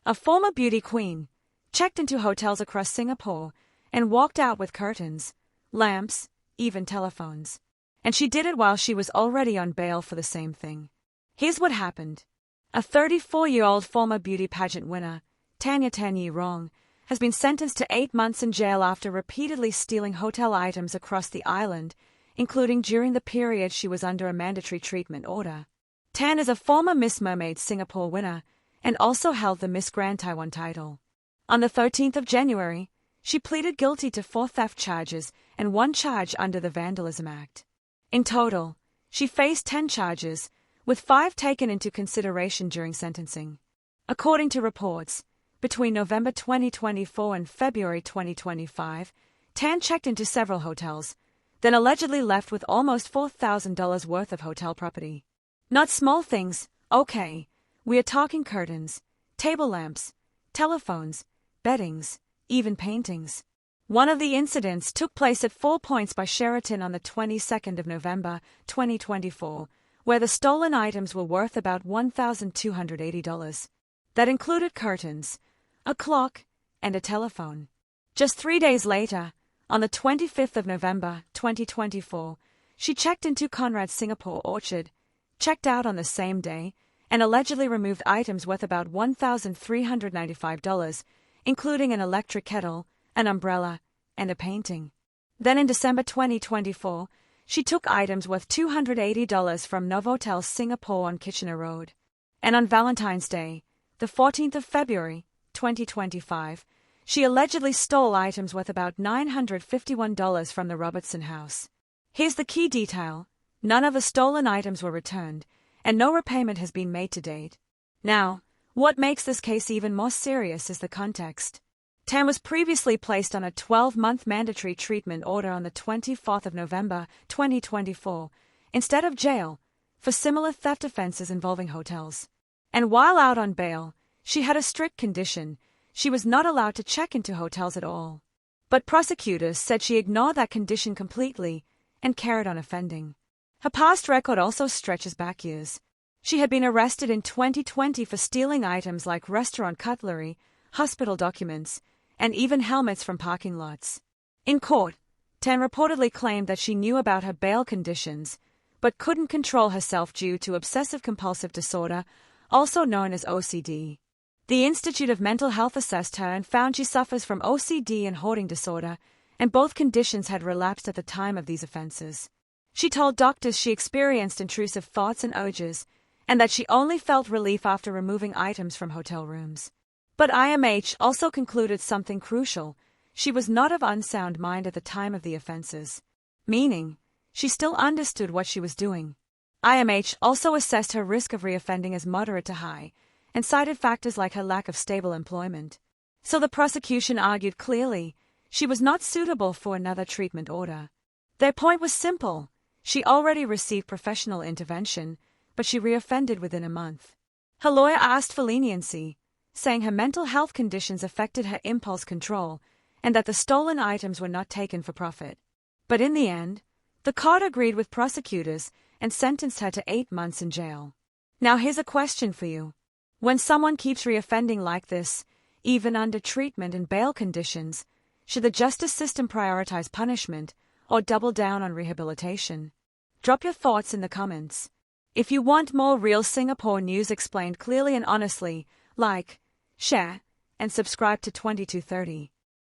a former beauty queen, checked into hotels across Singapore and walked out with curtains, lamps, even telephones. And she did it while she was already on bail for the same thing. Here's what happened. A 34-year-old former beauty pageant winner, Tanya Tanyi Rong, has been sentenced to 8 months in jail after repeatedly stealing hotel items across the island, including during the period she was under a mandatory treatment order. Tan is a former Miss Mermaid Singapore winner and also held the Miss Grand Taiwan title. On the 13th of January, she pleaded guilty to 4 theft charges and 1 charge under the Vandalism Act. In total, she faced 10 charges, with 5 taken into consideration during sentencing. According to reports, between November 2024 and February 2025, Tan checked into several hotels, then allegedly left with almost $4,000 worth of hotel property. Not small things, okay. We are talking curtains, table lamps, telephones, beddings, even paintings. One of the incidents took place at 4 Points by Sheraton on the 22nd of November, 2024, where the stolen items were worth about $1,280. That included curtains, a clock, and a telephone. Just 3 days later, on the 25th of November, 2024, she checked into Conrad Singapore Orchard, checked out on the same day, and allegedly removed items worth about $1,395, including an electric kettle, an umbrella, and a painting. Then in December 2024, she took items worth $280 from Novotel Singapore on Kitchener Road. And on Valentine's Day, the 14th of February, 2025, she allegedly stole items worth about $951 from the Robertson House. Here's the key detail. None of the stolen items were returned, and no repayment has been made to date. Now, what makes this case even more serious is the context. Tan was previously placed on a 12-month mandatory treatment order on the 24th of November, 2024, instead of jail, for similar theft offenses involving hotels. And while out on bail, she had a strict condition. She was not allowed to check into hotels at all. But prosecutors said she ignored that condition completely and carried on offending. Her past record also stretches back years. She had been arrested in 2020 for stealing items like restaurant cutlery, hospital documents, and even helmets from parking lots. In court, Tan reportedly claimed that she knew about her bail conditions, but couldn't control herself due to obsessive-compulsive disorder, also known as OCD. The Institute of Mental Health assessed her and found she suffers from OCD and hoarding disorder, and both conditions had relapsed at the time of these offenses. She told doctors she experienced intrusive thoughts and urges, and that she only felt relief after removing items from hotel rooms. But IMH also concluded something crucial. She was not of unsound mind at the time of the offenses, meaning she still understood what she was doing. IMH also assessed her risk of reoffending as moderate to high, and cited factors like her lack of stable employment. So the prosecution argued clearly she was not suitable for another treatment order. Their point was simple. She already received professional intervention, but she reoffended within a month. Her lawyer asked for leniency, saying her mental health conditions affected her impulse control and that the stolen items were not taken for profit. But in the end, the court agreed with prosecutors and sentenced her to 8 months in jail. Now here's a question for you. When someone keeps reoffending like this, even under treatment and bail conditions, should the justice system prioritize punishment or double down on rehabilitation? Drop your thoughts in the comments. If you want more real Singapore news explained clearly and honestly, like, share, and subscribe to 2230.